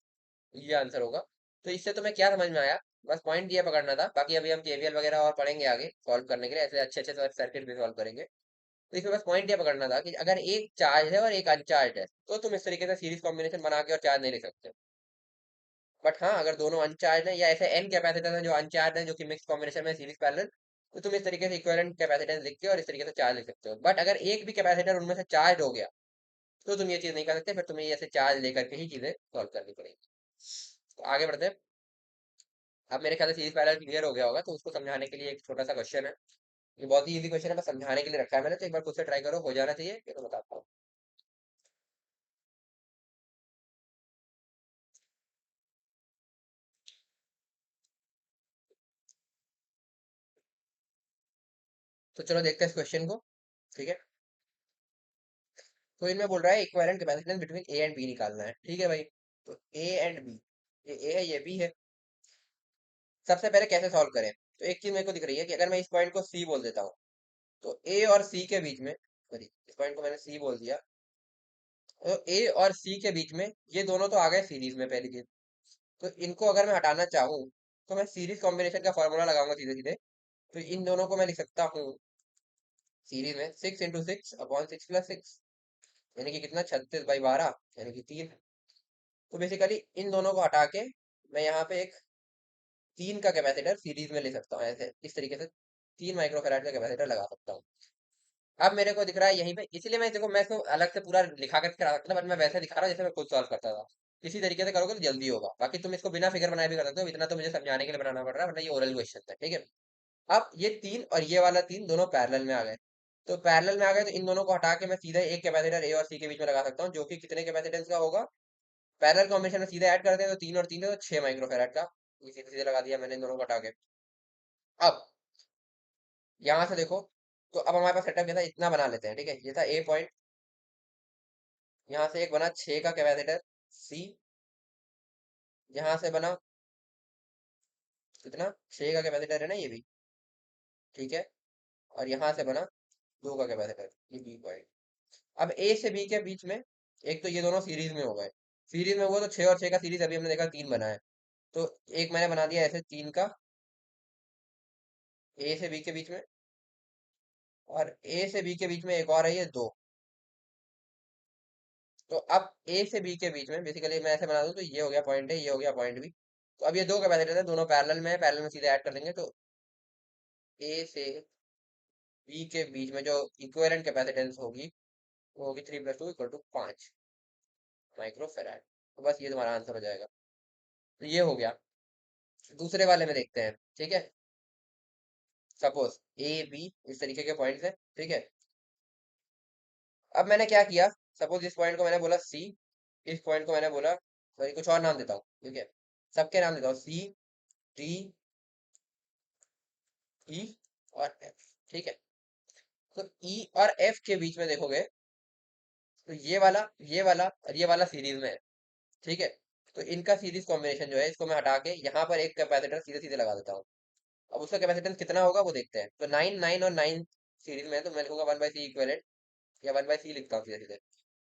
ये आंसर होगा। तो इससे तुम्हें क्या समझ में आया, बस पॉइंट ये पकड़ना था, बाकी अभी हम केवीएल वगैरह और पढ़ेंगे आगे सॉल्व करने के लिए, ऐसे अच्छे अच्छे सर्किट भी सॉल्व करेंगे। तो इसमें बस पॉइंट ये पकड़ना था कि अगर एक चार्ज है और एक अनचार्ज है तो तुम इस तरीके से सीरीज कॉम्बिनेशन बना के और चार्ज नहीं ले सकते। बट हाँ, अगर दोनों अनचार्ज है या ऐसे एन कैपेसिटर है जो अनचार्ज है जो कि मिक्स कॉम्बिनेशन में सीरीज पैरेलल, तो तुम इस तरीके से इक्विवेलेंट कैपेसिटेंस लिख के और इस तरीके से चार्ज लिख सकते हो। बट अगर एक भी कैपेसिटर उनमें से चार्ज हो गया तो तुम ये चीज नहीं कर सकते, फिर तुम्हें ये ऐसे चार्ज लेकर के ही चीजें सॉल्व करनी पड़ेगी। तो आगे बढ़ते हैं। अब मेरे ख्याल से सीरीज पैरेलल क्लियर हो गया होगा, तो उसको समझाने के लिए एक छोटा सा क्वेश्चन है, ये बहुत ही इजी क्वेश्चन है, बस समझाने के लिए रखा है मैंने, तो एक बार खुद से ट्राई करो, हो जाना चाहिए, ये तो बताता हूँ। तो चलो देखते हैं इस क्वेश्चन को। ठीक है, तो इनमें बोल रहा है equivalent capacitance between A and B निकालना है। ठीक है भाई, तो ए एंड बी, ये ए है ये बी है। सबसे पहले कैसे सॉल्व करें, तो एक चीज मेरे को दिख रही है कि अगर मैं इस पॉइंट को सी बोल देता हूँ, तो ए और सी के बीच में, सॉरी इस पॉइंट को मैंने सी बोल दिया, तो ए और सी के बीच में ये दोनों तो आ गए सीरीज में पहली चीज। तो इनको अगर मैं हटाना चाहूँ तो मैं सीरीज कॉम्बिनेशन का फॉर्मूला लगाऊंगा सीधे सीधे। तो इन दोनों को मैं लिख सकता हूँ सीरीज में 6 × 6 अपॉन 6 + 6, यानी कि कितना, 36/12, यानी कि 3। तो बेसिकली इन दोनों को हटा के मैं यहाँ पे एक 3 का कैपेसिटर सीरीज में ले सकता हूँ, ऐसे इस तरीके से 3 माइक्रोफेराड का कैपेसिटर लगा सकता हूँ। अब मेरे को दिख रहा है यहीं पे, इसीलिए मैं देखो मैं इसको अलग से पूरा लिखा करके करा सकता था, बट मैं वैसे दिखा रहा हूँ जैसे मैं खुद सॉल्व करता था। इसी तरीके से करोगे तो जल्दी होगा, बाकी तुम इसको बिना फिगर बनाए भी कर सकते हो, इतना तो मुझे समझाने के लिए बनाना पड़ रहा है, वरना ये ओरल क्वेश्चन है। ठीक है, अब ये 3 और ये वाला 3 दोनों पैरेलल में आ गए, तो पैरेलल में आ गए तो इन दोनों को हटा के मैं सीधे एक कैपेसिटर ए और सी के बीच में लगा सकता हूँ, जो कि कितने कैपेसिटेंस का होगा, पैरेलल कॉम्बिनेशन में सीधे ऐड करते हैं तो 3 और 3 है तो 6 माइक्रोफेराड का। ये सीधे सीधे लगा दिया मैंने इन दोनों को हटा के। अब यहाँ से देखो, तो अब हमारे पास सेटअप क्या था, इतना बना लेते हैं। ठीक है, ये था ए पॉइंट, यहाँ से एक बना 6 का कैपेसिटर सी, यहाँ से बना कितना, 6 का कैपेसिटर है ना ये भी। ठीक है, और यहाँ से बना 2 का कैपेसिटर, ये बी पॉइंट। अब ए से बी के बीच में, एक तो ये दोनों सीरीज में हो गए, सीरीज में हुआ तो 6 और 6 का सीरीज अभी हमने देखा 3 बना है, तो एक मैंने बना दिया ऐसे 3 का ए से बी के बीच में, और ए से बी के बीच में एक और है ये 2। तो अब ए से बी के बीच में बेसिकली मैं ऐसे बना दूं तो ये हो गया पॉइंट है, ये हो गया पॉइंट बी। तो अब ये दो कैपेसिटर है, दोनों पैरेलल में है, पैरेलल में सीधे ऐड कर देंगे, तो ए से बी के बीच में जो इक्विवेलेंट कैपेसिटेंस होगी वो होगी 3 + 2 = 5 माइक्रोफेराड। तो बस ये तुम्हारा आंसर हो जाएगा। तो ये हो गया। दूसरे वाले में देखते हैं। ठीक है, सपोज ए बी इस तरीके के पॉइंट्स है। ठीक है, अब मैंने क्या किया, सपोज इस पॉइंट को मैंने बोला सी, इस पॉइंट को मैंने बोला, सॉरी कुछ और नाम देता हूँ। ठीक है, सबके नाम देता हूँ, सी डी ई और एफ। ठीक है, तो ई और एफ के बीच में देखोगे तो ये वाला और ये वाला सीरीज में है। ठीक है, तो इनका सीरीज कॉम्बिनेशन जो है, इसको मैं हटा के यहाँ पर एक कैपेसिटर सीधे सीधे लगा देता हूँ। अब उसका कैपेसिटेंस कितना होगा वो देखते हैं। तो 9 9 और 9 सीरीज में है, तो मैं लिखूंगा 1/c इक्विवेलेंट, या 1/c लिखता हूँ सीधे सीधे,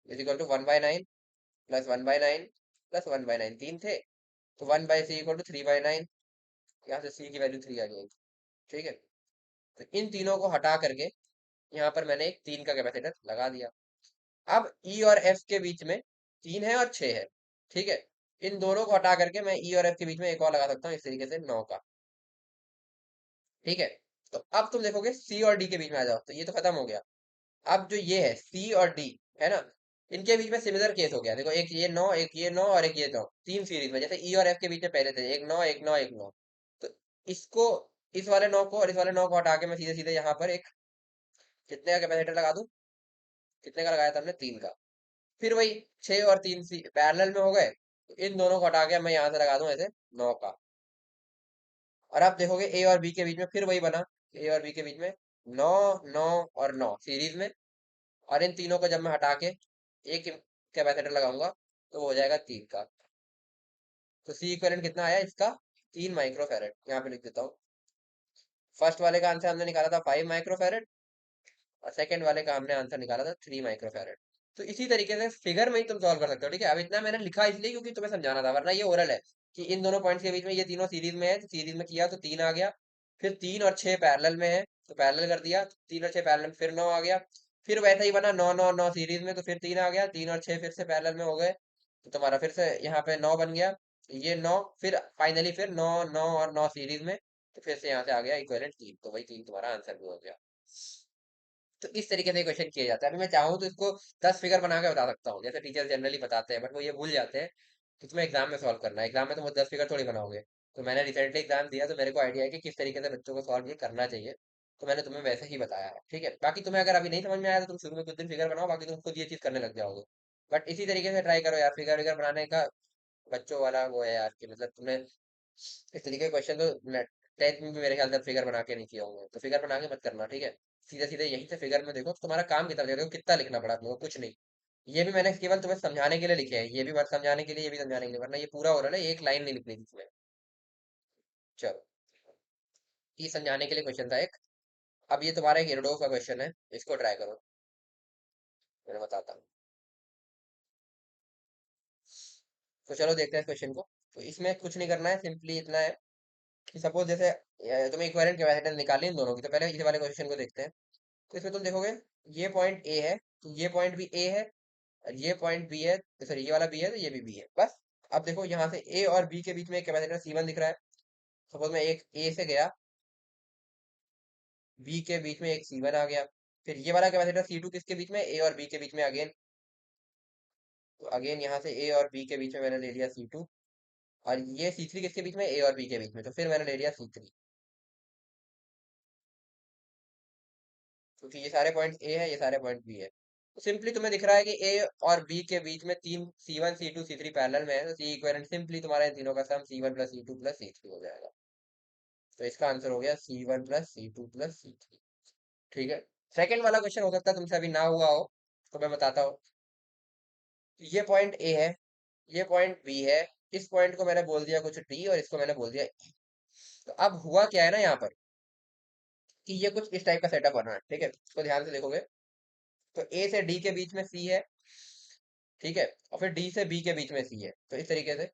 is equal to 1/9 plus 1/9 plus 1/9, 3 थे, तो 1/c इक्वल टू 3/9, यहाँ से c की वैल्यू 3 आ जाएगी। ठीक है, तो इन तीनों को हटा करके यहाँ पर मैंने एक 3 का कैपेसिटर लगा दिया। अब ई और एफ के बीच में 3 है और 6 है। ठीक है, इन दोनों को हटा करके मैं ई और एफ के बीच में एक और लगा सकता हूँ, इस तरीके से 9 का। ठीक है, तो अब तुम देखोगे सी और डी के बीच में आ जाओ, तो ये तो खत्म हो गया। अब जो ये है सी और डी, है ना, इनके बीच में सिमिलर केस हो गया। देखो एक ये 9, एक ये 9 और एक ये 9, तीन सीरीज में, जैसे ई और एफ के बीच में पहले थे एक 9 एक 9 एक 9। तो इसको, इस वाले 9 को और इस वाले 9 को हटा के मैं सीधे सीधे यहाँ पर एक कितने का कैपेसिटर लगा दूं, कितने का लगाया था हमने, 3 का। फिर वही 6 और 3 सी पैरेलल में हो गए, तो इन दोनों को हटा के मैं यहाँ से लगा दूं ऐसे 9 का। और आप देखोगे ए और बी के बीच में फिर वही बना, ए और बी के बीच में 9 9 और 9 सीरीज में, और इन तीनों को जब मैं हटा के एक कैपेसिटर लगाऊंगा तो वो हो जाएगा 3 का। तो सी इक्विवेलेंट कितना आया इसका, 3 माइक्रोफैरड, यहाँ पे लिख देता हूँ फर्स्ट वाले का आंसर हमने निकाला था 5 माइक्रोफेरेड, और सेकंड वाले का हमने आंसर निकाला था 3 माइक्रोफेरेड। तो इसी तरीके से फिगर में ही तुम सॉल्व कर सकते हो, ठीक है। अब इतना मैंने लिखा इसलिए क्योंकि तुम्हें समझाना था, वरना ये ओरल है कि इन दोनों पॉइंट्स के बीच में ये तीनों सीरीज में है, तो सीरीज में किया तो 3 आ गया। फिर 3 और 6 पैरेलल में है, तो पैरेलल कर दिया, 3 और 6 पैरेलल, फिर 9 आ गया। फिर वैसा ही बना 9 9 9 सीरीज में, तो फिर 3 आ गया, 3 और 6 फिर से पैरेलल में हो गए, तो तुम्हारा फिर से यहाँ पे 9 बन गया, ये 9, फिर फाइनली फिर 9 9 और 9 सीरीज में, तो फिर से यहाँ से आ गया इक्विवेलेंट 3, तो वही 3 तुम्हारा आंसर भी हो गया। तो इस तरीके से क्वेश्चन किया जाता है। अभी मैं चाहूँ तो इसको 10 फिगर बना के बता सकता हूँ, जैसे टीचर जनरली बताते हैं, बट वो ये भूल जाते हैं कि तुम्हें एग्जाम में सॉल्व करना है। एग्जाम में तुम 10 फिगर थोड़ी बनाओगे। तो मैंने रिसेंटली एग्जाम दिया, तो मेरे को आइडिया है कि किस तरीके से बच्चों को सॉल्व ये करना चाहिए, तो मैंने तुम्हें वैसे ही बताया है, ठीक है। बाकी तुम्हें अगर अभी नहीं समझ में आया तो तुम शुरू में कुछ दिन फिगर बनाओ, बाकी तुम खुद ये चीज करने लग जाओगे। बट इसी तरीके से ट्राई करो यार, फिगर विगर बनाने का बच्चों वाला वो है यार, कि मतलब तुमने इस तरीके के क्वेश्चन तो 10th में भी मेरे ख्याल से फिगर बना के नहीं किए होंगे, तो फिगर बना के मत करना, ठीक है। सीधे सीधे यहीं से फिगर में देखो तो तुम्हारा काम कितना देखो, कितना लिखना पड़ा तुमको, कुछ नहीं। ये भी मैंने केवल तुम्हें समझाने के लिए लिखे हैं, ये भी मत समझाने के लिए, ये भी समझाने के लिए, वरना ये पूरा हो रहा है, एक लाइन नहीं लिखनी थी इसमें। चलो, ये समझाने के लिए क्वेश्चन था एक। अब ये तुम्हारा एक इरडोफ का क्वेश्चन है, इसको ट्राई करो, मैं बताता हूँ। तो चलो देखते हैं क्वेश्चन को। तो इसमें कुछ नहीं करना है, सिंपली इतना है कि सपोज जैसे तुम्हें इक्विवेलेंट कैपेसिटेंस निकालनी है इन दोनों की, तो पहले इस वाले क्वेश्चन को देखते हैं। तो इसमें तुम देखोगे, ये पॉइंट ए है, तो ये पॉइंट भी ए है, और ये पॉइंट बी है, सॉरी ये वाला बी है, तो ये भी बी है, बस। अब देखो यहाँ से ए और बी के बीच में एक कैपेसिटर C1 दिख रहा है। सपोज मैं एक ए से गया, बी के बीच में एक C1 आ गया। फिर ये वाला कैपेसिटर C2 किसके बीच में, ए और बी के बीच में अगेन। तो अगेन यहाँ से ए और बी के बीच में मैंने ले लिया C2, और ये C3 किसके बीच में, ए और बी के बीच में, तो फिर मैंने ले लिया C3, क्योंकि ये सारे पॉइंट ए है, ये सारे पॉइंट बी है। तो सिंपली तुम्हें दिख रहा है कि ए और बी के बीच में तीन C1 C2 C3 पैरेलल में है, तो सी इक्विवेलेंट सिंपली तुम्हारा इन तीनों का सम C1 plus C2 plus C3 हो जाएगा। तो इसका आंसर हो गया C1 plus C2 plus C3, ठीक है। सेकंड वाला क्वेश्चन हो सकता है तुमसे अभी ना हुआ हो, तो मैं बताता हूँ। ये पॉइंट ए है, ये पॉइंट बी है, इस पॉइंट को मैंने बोल दिया कुछ डी, और इसको मैंने बोल दिया ई। तो अब हुआ क्या है ना यहाँ पर, कि ये कुछ इस टाइप का सेटअप बना है, ठीक है। इसको ध्यान से देखोगे, तो ए से डी के बीच में सी है, ठीक है, और फिर डी से बी के बीच में सी है, तो इस तरीके से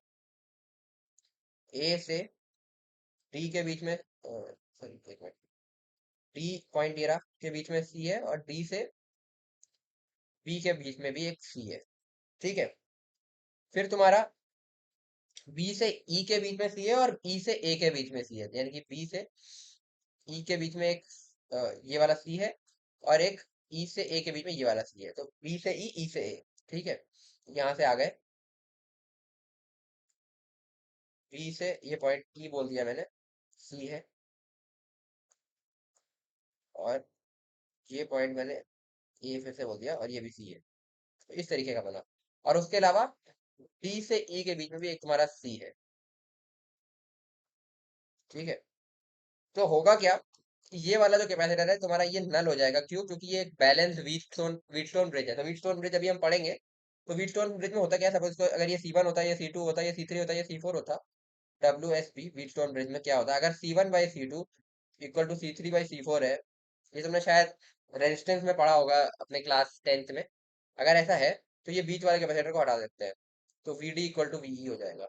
ए से डी के बीच में, सॉरी एक मिनट, डी पॉइंट ये रहा के बीच में सी है, और डी से बी के बीच में भी एक सी है, ठीक है। फिर तुम्हारा बी से ई के बीच में सी है, और ई से ए के बीच में सी है, यानी कि बी से ई के बीच में एक ये वाला सी है, और एक ई से ए के बीच में ये वाला सी है, तो बी से ई से ए, ठीक है। यहाँ से आ गए, बी से ये पॉइंट ई बोल दिया मैंने, सी है, और ये पॉइंट मैंने ए फिर से बोल दिया, और ये भी सी है, तो इस तरीके का बना। और उसके अलावा डी से ई के बीच में भी एक तुम्हारा सी है, ठीक है। तो होगा क्या कि ये वाला जो कैपेसिटर है तुम्हारा, ये नल हो जाएगा, क्यों, क्योंकि ये एक बैलेंस व्हीटस्टोन ब्रिज है। तो व्हीटस्टोन ब्रिज अभी हम पढ़ेंगे। तो व्हीटस्टोन ब्रिज में होता क्या है, सपोज अगर ये C1 होता है, ये C2 होता है, ये C3 होता है, ये C4 होता, WSB व्हीटस्टोन ब्रिज में क्या होता है, अगर C1/C2 इक्वल टू C3/C4 है, ये तुमने शायद रेजिस्टेंस में पढ़ा होगा अपने क्लास 10th में। अगर ऐसा है, तो ये बीच वाले कैपेसिटर को हटा देते हैं, तो VD इक्वल टू VE हो जाएगा।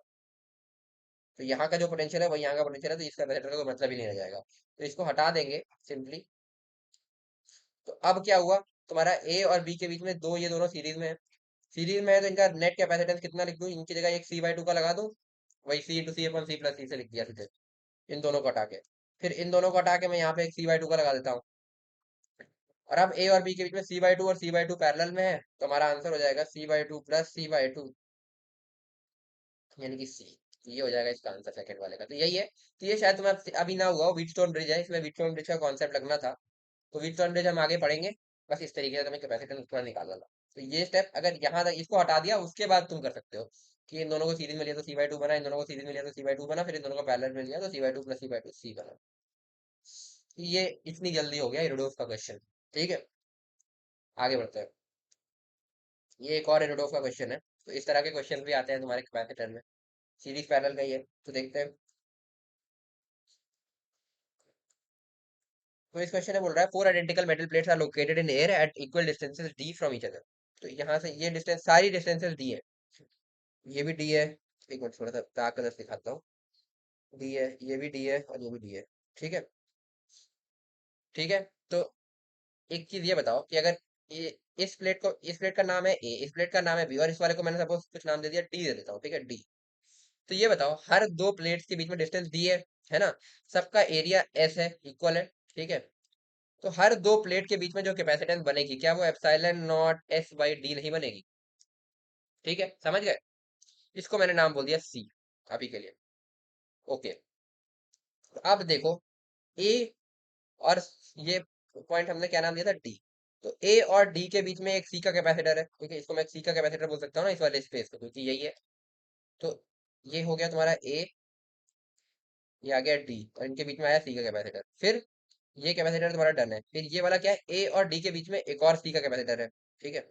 तो यहाँ का जो पोटेंशियल है वही यहाँ का पोटेंशियल है, तो इसका कैपेसिटर का कोई मतलब ही नहीं रह जाएगा, तो इसको हटा देंगे सिंपली। तो अब क्या हुआ, तुम्हारा ए और बी के बीच में दो, ये दोनों सीरीज में है, सीरीज में है, तो इनका नेट कैपेसिटेंस कितना लिख दूं, इनकी जगह एक C/2 का लगा दूं, वही C इंटू सी अपन सी प्लस सी से लिख दिया सीधे, इन दोनों को हटा के। फिर इन दोनों को हटा के मैं यहाँ पे एक C/2 का लगा देता हूँ। और अब ए और बी के बीच में C/2 और C/2 पैरेलल में है, तो हमारा आंसर हो जाएगा C/2 प्लस C/2, यानी कि सी। ये हो जाएगा इसका आंसर सेकंड वाले का, तो यही है। तो ये शायद तुम्हें अभी ना हुआ हो, व्हीटस्टोन ब्रिज है, इसमें व्हीटस्टोन ब्रिज का कॉन्सेप्ट लगना था। तो व्हीटस्टोन ब्रिज हम आगे पढ़ेंगे। बस इस तरीके से तुम्हें कैपेसिटेंस थोड़ा निकालना था। तो ये स्टेप अगर यहाँ तक इसको हटा दिया, उसके बाद तुम कर सकते हो कि इन दोनों को सीरीज में लिया तो C/2 बना, इन दोनों को सीरीज में लिया तो C/2 बना, फिर इन दोनों को पैरेलल में लिया तो C/2 प्लस C/2 सी बना। ये इतनी जल्दी हो गया इरोडोफ का क्वेश्चन, ठीक है। आगे बढ़ते हैं। ये एक और इरोडोफ का क्वेश्चन है। तो इस तरह के क्वेश्चन भी आते हैं तुम्हारे कैपेसिटर में, सीरीज पैरेलल का ही है, तो देखते हैं। तो इस क्वेश्चन में बोल रहा है four identical metal plates are located in air at equal distances D from each other. तो यहाँ से ये डिस्टेंस, सारी डिस्टेंसेस डी है, ये भी डी है, एक मिनट थोड़ा सा डार्क कलर दिखाता हूँ, डी है, ये भी डी है और ये भी डी है। ठीक है, ठीक है। तो एक चीज ये बताओ कि अगर ये, इस प्लेट का नाम है ए, इस प्लेट का नाम है बी, और इस वाले को मैंने सपोज कुछ नाम दे दिया, डी दे देता हूँ, ठीक है, डी। तो ये बताओ हर दो प्लेट्स के बीच में डिस्टेंस डी है ना, सबका एरिया एस है, इक्वल है, ठीक है। तो हर दो प्लेट के बीच में जो कैपेसिटेंस बनेगी, क्या वो epsilon not S by D नहीं बनेगी? ठीक है, समझ गए? इसको मैंने नाम बोल दिया सी अभी के लिए। ओके, तो अब देखो ए और ये पॉइंट हमने क्या नाम दिया था, डी। तो ए और डी के बीच में एक सी का कैपेसिटर है, ठीक है, इसको मैं सी का कैपेसिटर बोल सकता हूँ ना इस वाले स्पेस को, क्योंकि यही है। तो ये हो गया तुम्हारा ए, ये आ गया डी, और इनके बीच में आया सी का कैपेसिटर। फिर ये कैपेसिटर तुम्हारा डन है। फिर ये वाला क्या है, ए और डी के बीच में एक और सी का कैपेसिटर है, ठीक है,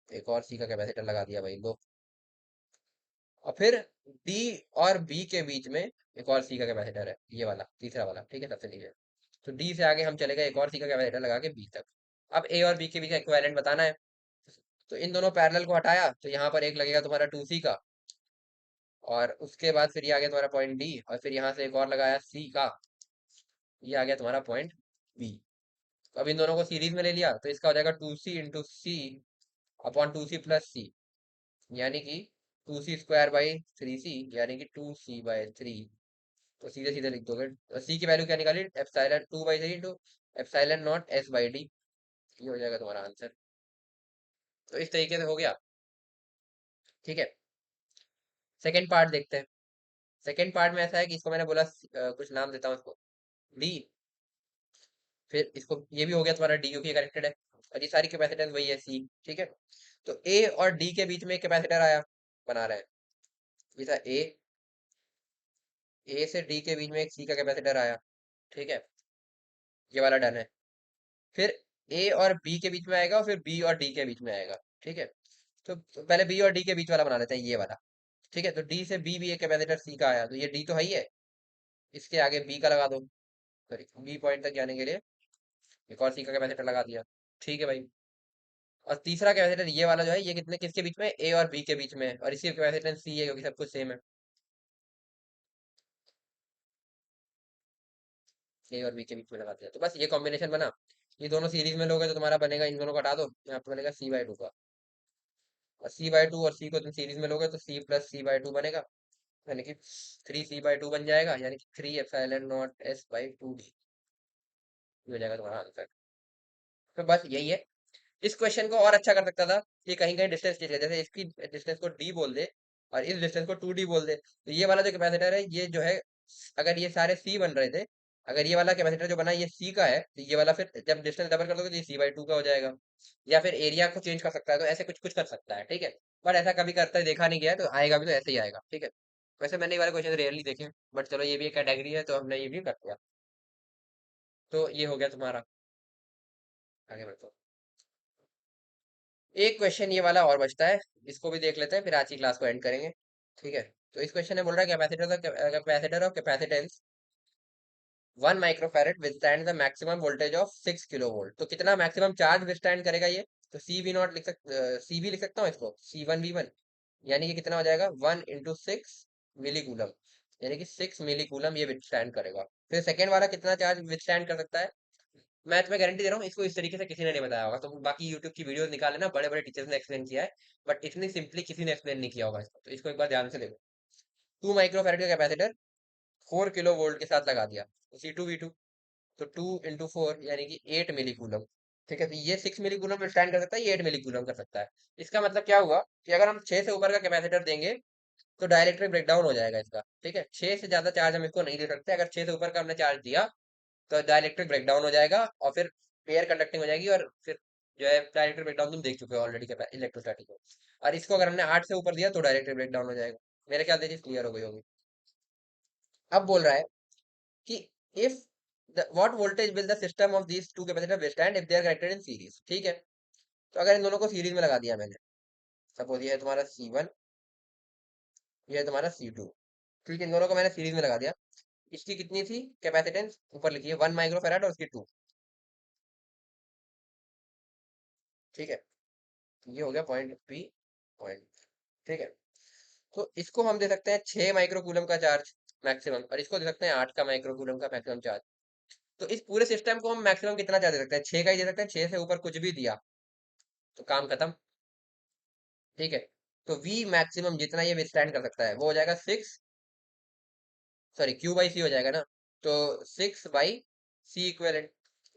एक और सी का कैपेसिटर लगा दिया भाई, लो। और फिर डी और बी के बीच में एक और सी का कैपेसिटर है, ये वाला तीसरा वाला, ठीक है, सबसे नीचे। तो डी से आगे हम चले गए एक और सी का कैपेसिटर लगा के बी तक। अब ए और बी के बीच का इक्विवेलेंट बताना है। तो इन दोनों पैरेलल को हटाया तो यहाँ पर एक लगेगा तुम्हारा टू सी का, और उसके बाद फिर ये आ गया तुम्हारा पॉइंट डी, और फिर यहाँ से एक और लगाया सी का, ये आ गया तुम्हारा पॉइंट बी। तो अब इन दोनों को सीरीज में ले लिया तो इसका हो जाएगा two C into C upon two C plus C, यानी कि two C square by three C, यानी कि टू सी बाई थ्री। तो सीधे सीधे लिख दोगे, तो सी की वैल्यू क्या निकाली, epsilon two by three into epsilon not S by D, ये हो जाएगा तुम्हारा आंसर। तो इस तरीके से हो गया, ठीक है। सेकेंड पार्ट देखते हैं। सेकेंड पार्ट में ऐसा है कि इसको मैंने बोला कुछ नाम देता हूँ इसको डी। फिर इसको, ये भी हो गया तुम्हारा डी, क्योंकि कनेक्टेड है, और ये सारी कैपेसिटेंस वही है सी, ठीक है। तो ए और डी के बीच में एक कैपेसिटर आया, बना रहे हैं, ये था ए से डी के बीच में एक सी का कैपेसिटर आया, ठीक है, ये वाला डन है। फिर ए और बी के बीच में आएगा, और फिर बी और डी के बीच में आएगा, ठीक है। तो पहले बी और डी के बीच वाला बना लेते हैं, ये वाला, ठीक है। तो डी से बी भी एक कैपेसिटर सी का आया, तो ये डी तो है ही है, इसके आगे बी का लगा दो, सॉरी बी पॉइंट तक जाने के लिए एक और सी का कैपेसिटर लगा दिया, ठीक है भाई। और तीसरा कैपेसिटर ये वाला जो है, ये कितने किसके बीच में, ए और बी के बीच में है, और इसकी कैपेसिटेंस सी है क्योंकि सब कुछ सेम है, ए और बी के बीच में लगा दिया। तो बस ये कॉम्बिनेशन बना। ये दोनों सीरीज में लोगे तो तुम्हारा बनेगा, इन दोनों को हटा दो, यहाँ पे बनेगा सी बाई टू का, और सी बाई टू और सी को तुम सीरीज में लोगे तो C plus C by two बनेगा, यानी कि थ्री सी बाई टू बन जाएगा, यानी कि three epsilon not S by two D, ये हो जाएगा तुम्हारा आंसर। तो बस यही है। इस क्वेश्चन को और अच्छा कर सकता था, ये कहीं कहीं डिस्टेंस चेंज कर, जैसे इसकी डिस्टेंस को डी बोल दे और इस डिस्टेंस को टू डी बोल दे, तो ये वाला जो कैपेसिटर है ये जो है, अगर ये सारे सी बन रहे थे, अगर ये वाला कैपेसिटर जो बना ये सी का है, तो ये वाला फिर जब डिस्टेंस डबल कर दोगे तो ये सी बाई टू का हो जाएगा। या फिर एरिया को चेंज कर सकता है, तो ऐसे कुछ कुछ कर सकता है, ठीक है। बट ऐसा कभी करता है देखा नहीं गया है, तो आएगा भी तो ऐसे ही आएगा, ठीक है। वैसे मैंने ये वाले क्वेश्चन रेयरली देखे, बट चलो ये भी एक कैटेगरी है तो हमने ये भी कर दिया। तो ये हो गया तुम्हारा, आगे बढ़ते हैं। एक क्वेश्चन ये वाला और बचता है, इसको भी देख लेते हैं, फिर आज की क्लास को एंड करेंगे, ठीक है। तो इस क्वेश्चन में बोल रहा है capacitor of capacitance 1 microfarad withstand the maximum voltage of 6 kilovolt. तो कितना मैक्सिमम चार्ज विथस्टैंड करेगा ये? तो सी वी नॉट लिख सी वी लिख सकता हूँ इसको, C1V1, यानी कि कितना हो जाएगा 1 × 6 मिली कूलम, यानी कि 6 मिली कूलम ये विथस्टैंड करेगा। फिर सेकेंड वाला कितना चार्ज विथस्टैंड कर सकता है? मैं तुम्हें गारंटी दे रहा हूँ, इसको इस तरीके से किसी ने नहीं बताया होगा। तुम बाकी यूट्यूब की वीडियोस निकाले ना, बड़े बड़े टीचर्स ने एक्सप्लेन किया है, बट इतनी सिंपली किसी ने एक्सप्लेन नहीं किया होगा इसको। तो इसको एक बार ध्यान से देखो। 2 माइक्रोफैरेड का कैपेसिटर 4 किलो वोल्ट के साथ लगा दिया, तो C2V2, तो 2 × 4 यानी कि 8 मिली कूलम, ठीक है। तो ये 6 मिली कूलम में स्टैंड कर सकता है, ये 8 मिली कूलम कर सकता है। इसका मतलब क्या हुआ कि अगर हम 6 से ऊपर का कैपेसिटर देंगे तो डायरेक्टली ब्रेकडाउन हो जाएगा इसका, ठीक है। 6 से ज्यादा चार्ज हम इसको नहीं दे सकते, अगर 6 से ऊपर का हमने चार्ज दिया तो डायरेक्टली ब्रेकडाउन हो जाएगा, और फिर पेयर कंडक्टिंग हो जाएगी, और फिर जो है डायरेक्टली ब्रेकडाउन तुम देख चुके हो ऑलरेडी के इलेक्ट्रोस्टैटिक को। और इसको अगर हमने 8 से ऊपर दिया तो डायरेक्टली ब्रेकडाउन हो जाएगा। मेरे ख्याल से चीज क्लियर हो गई होगी। अब बोल रहा है कि if what voltage will the system of these two capacitor withstand if they are connected in series, ठीक है। तो अगर इन दोनों को सीरीज में लगा दिया मैंने, सपोज ये है तुम्हारा C1, ये है तुम्हारा C2, ठीक है, इन दोनों को मैंने सीरीज में लगा दिया, इसकी कितनी थी कैपेसिटेंस, ऊपर लिखिए 1 माइक्रो फैराड और उसकी 2। ठीक है, ये हो गया पॉइंट पी, पॉइंट। ठीक है, तो इसको हम दे सकते हैं 6 माइक्रो कूलम का चार्ज मैक्सिमम, और इसको दे सकते हैं 8 का माइक्रो कूलम का मैक्सिमम चार्ज। तो इस पूरे सिस्टम को हम मैक्सिमम कितना चार्ज दे सकते हैं, 6 का ही दे सकते हैं, 6 से ऊपर कुछ भी दिया तो काम खत्म। ठीक है, तो वी मैक्सिमम जितना ये विथस्टैंड कर सकता है वो हो जाएगा 6, सॉरी क्यू बाई सी हो जाएगा ना, तो 6/C इक्वेलेंट।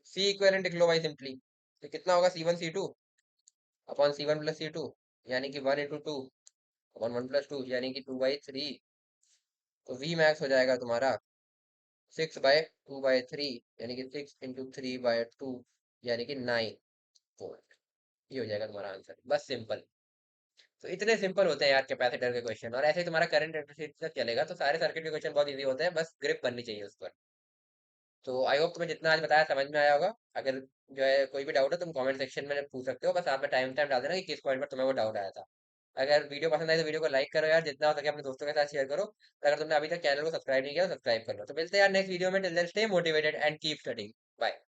सी इक्वेलेंट लिख लो भाई सिंपली, तो कितना होगा C1 C2 upon C1 + C2, यानी कि 1 × 2 अपॉन 1 + 2 यानी कि 2/3। तो वी मैक्स हो जाएगा तुम्हारा 6/2/3, यानी कि 6 × 3/2, यानी कि 9 वोल्ट। ये हो जाएगा तुम्हारा आंसर, बस सिंपल। तो इतने सिंपल होते हैं यार कैपेसिटर के क्वेश्चन, और ऐसे ही तुम्हारा करंट इलेक्ट्रिसिटी तक चलेगा, तो सारे सर्किट के क्वेश्चन बहुत इजी होते हैं, बस ग्रिप बननी चाहिए उस पर। तो आई होप तुम्हें जितना आज बताया समझ में आया होगा। अगर जो है कोई भी डाउट है तुम कमेंट सेक्शन में पूछ सकते हो, बस आप टाइम टाइम डाल देना कि किस पॉइंट पर तुम्हें वो डाउट आया था। अगर वीडियो पसंद आई तो वीडियो को लाइक करो यार, जितना हो सके अपने दोस्तों के साथ शेयर करो। अगर तुमने अभी तक चैनल को सब्सक्राइब नहीं किया तो सब्सक्राइब कर लो। तो मिलते हैं यार नेक्स्ट वीडियो में, till then stay motivated and keep studying. Bye.